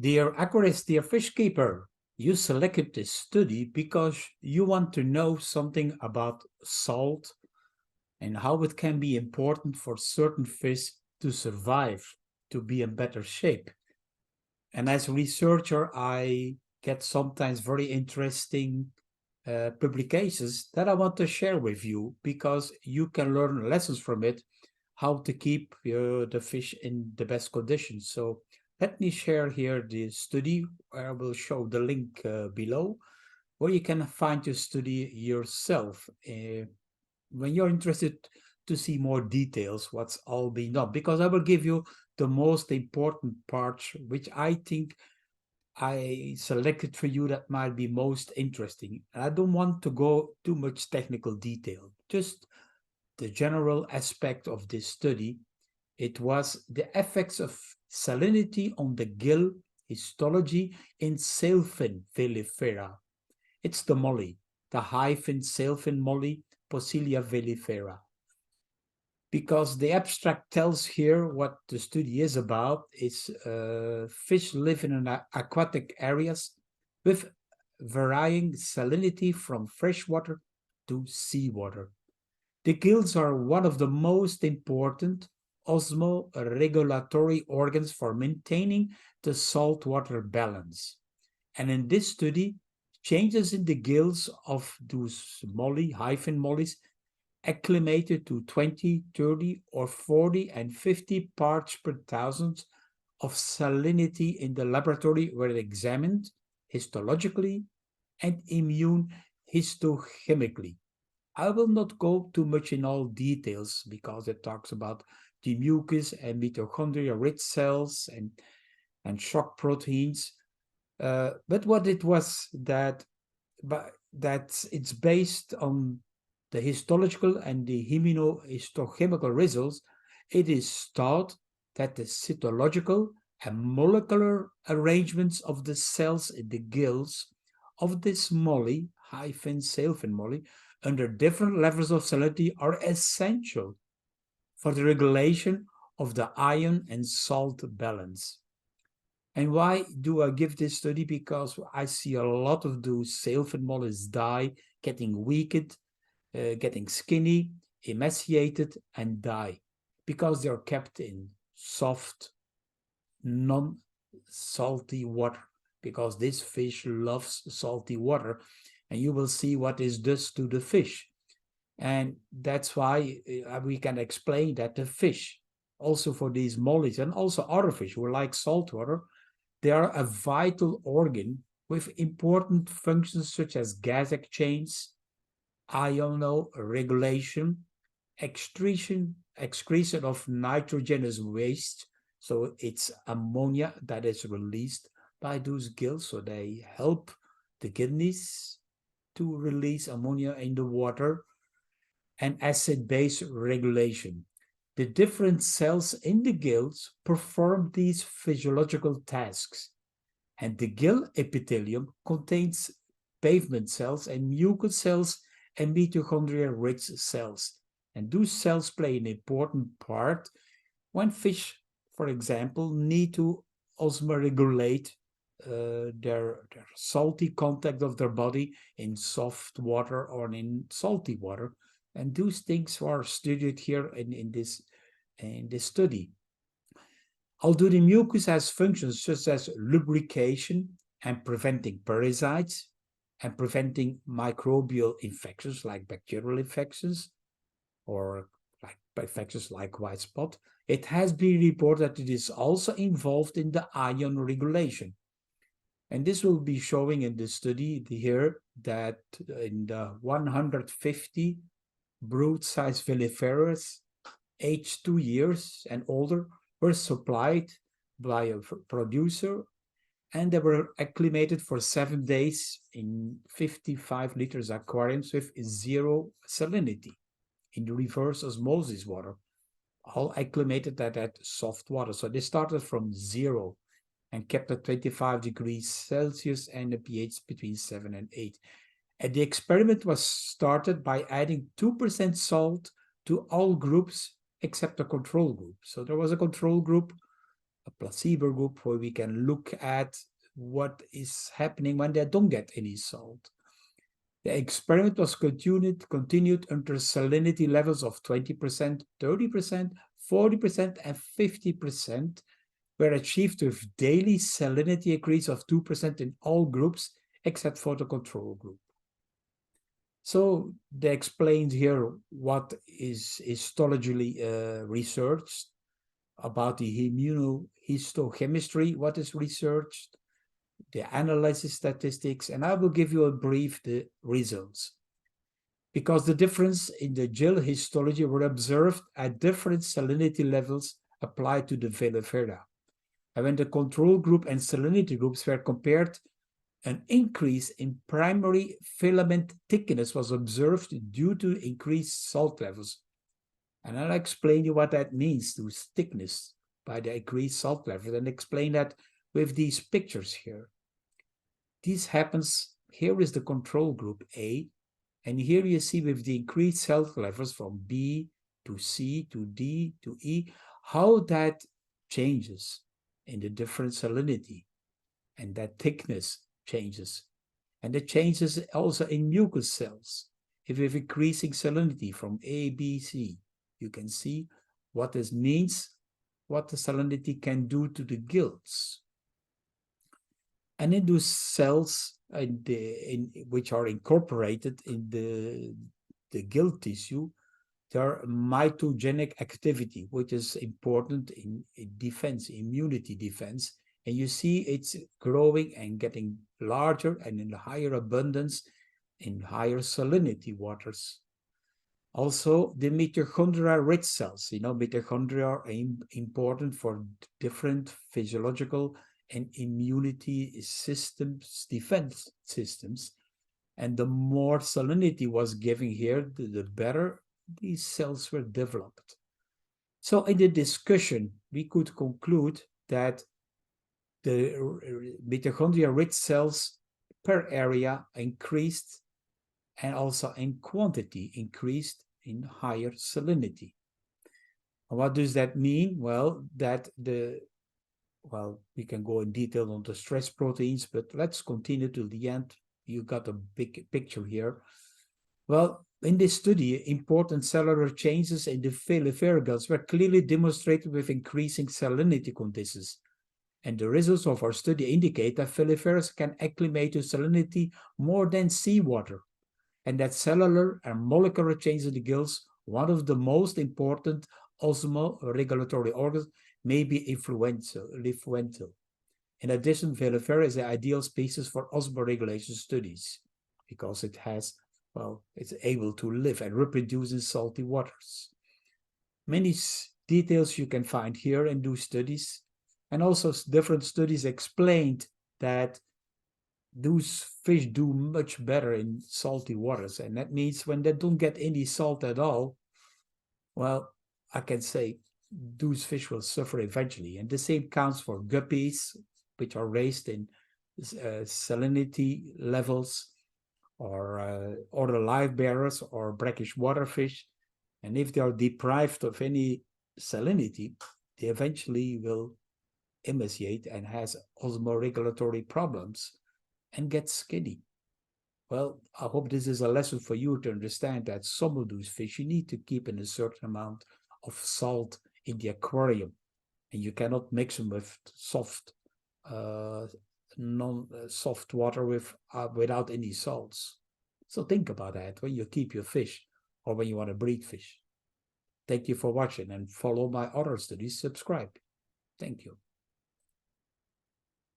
Dear Aquarius, dear fish keeper, you selected this study because you want to know something about salt and how it can be important for certain fish to survive, to be in better shape. And as a researcher, I get sometimes very interesting publications that I want to share with you because you can learn lessons from it, how to keep the fish in the best conditions. So let me share here the study. I will show the link below where you can find your study yourself when you're interested to see more details what's all being done, because I will give you the most important parts which I think I selected for you that might be most interesting. I don't want to go too much technical detail, just the general aspect of this study. It was the effects of salinity on the gill histology in Sailfin Velifera. It's the molly, the hyphen Sailfin molly, Poecilia velifera. Because the abstract tells here what the study is about. It's fish live in aquatic areas with varying salinity from freshwater to seawater. The gills are one of the most important osmoregulatory organs for maintaining the saltwater balance. And in this study, changes in the gills of those mollies acclimated to 20, 30, or 40 and 50 parts per thousand of salinity in the laboratory were examined histologically and immune histochemically. I will not go too much in all details because it talks about the mucus and mitochondria-rich cells and shock proteins. But what it was that it's based on the histological and the immunohistochemical results. It is thought that the cytological and molecular arrangements of the cells in the gills of this molly, Sailfin molly, under different levels of salinity are essential for the regulation of the ion and salt balance. And why do I give this study? Because I see a lot of those Sailfin mollies die, getting weakened, getting skinny, emaciated, and die because they're kept in soft, non-salty water, because this fish loves salty water, and you will see what this does to the fish. And that's why we can explain that the fish, also for these mollies and also other fish who like saltwater, they are a vital organ with important functions such as gas exchange, ion regulation, excretion of nitrogenous waste. So it's ammonia that is released by those gills. So they help the kidneys to release ammonia in the water, and acid-base regulation. The different cells in the gills perform these physiological tasks, and the gill epithelium contains pavement cells and mucus cells and mitochondria-rich cells. And those cells play an important part when fish, for example, need to osmoregulate their salty contact of their body in soft water or in salty water. And those things are studied here in this study. Although the mucus has functions such as lubrication and preventing parasites and preventing microbial infections like bacterial infections or like infections like white spot, it has been reported that it is also involved in the ion regulation. And this will be showing in the study here that in the 150 brood-sized veliferas aged 2 years and older were supplied by a producer, and they were acclimated for 7 days in 55 liters aquariums with 0 salinity in the reverse osmosis water, all acclimated at that soft water. So they started from 0 and kept at 25 degrees Celsius and a pH between 7 and 8. And the experiment was started by adding 2% salt to all groups except the control group. So there was a control group a placebo group where we can look at what is happening when they don't get any salt. The experiment was continued until salinity levels of 20%, 30%, 40%, and 50% were achieved with daily salinity increase of 2% in all groups except for the control group. So they explained here what is histologically researched about the immunohistochemistry, what is researched, the analysis statistics, and I will give you a brief the results. Because the difference in the gill histology were observed at different salinity levels applied to the velivera. And when the control group and salinity groups were compared, an increase in primary filament thickness was observed due to increased salt levels. And I'll explain you what that means, to thickness by the increased salt levels, and explain that with these pictures here. This happens, here is the control group A, and here you see with the increased salt levels from B to C to D to E, how that changes in the different salinity, and that thickness changes. And it changes also in mucus cells. If we have increasing salinity from A, B, C, you can see what this means, what the salinity can do to the gills. And in those cells which are incorporated in the gill tissue, there are mitogenic activity, which is important in defense, immunity defense. And you see it's growing and getting larger and in higher abundance in higher salinity waters. Also, the mitochondria-rich cells, mitochondria are important for different physiological and immunity systems, defense systems. And the more salinity was given here, the better these cells were developed. So in the discussion, we could conclude that the mitochondria-rich cells per area increased, and also in quantity increased in higher salinity. And what does that mean? Well, we can go in detail on the stress proteins, but let's continue to the end. You got a big picture here. Well, in this study, important cellular changes in the velivera gills were clearly demonstrated with increasing salinity conditions. And the results of our study indicate that veliveras can acclimate to salinity more than seawater, and that cellular and molecular changes in the gills, one of the most important osmoregulatory organs, may be influential. In addition, Velifera is the ideal species for osmoregulation studies because it has, it's able to live and reproduce in salty waters. Many details you can find here in those studies, and also different studies explained that those fish do much better in salty waters, and that means when they don't get any salt at all, well, I can say those fish will suffer eventually. And the same counts for guppies, which are raised in salinity levels, or other livebearers or brackish waterfish. And if they are deprived of any salinity, they eventually will emaciate and has osmoregulatory problems and get skinny. Well, I hope this is a lesson for you to understand that some of those fish you need to keep in a certain amount of salt in the aquarium, and you cannot mix them with soft, non-soft water without any salts. So think about that when you keep your fish or when you want to breed fish. Thank you for watching, and follow my other studies. Subscribe. Thank you.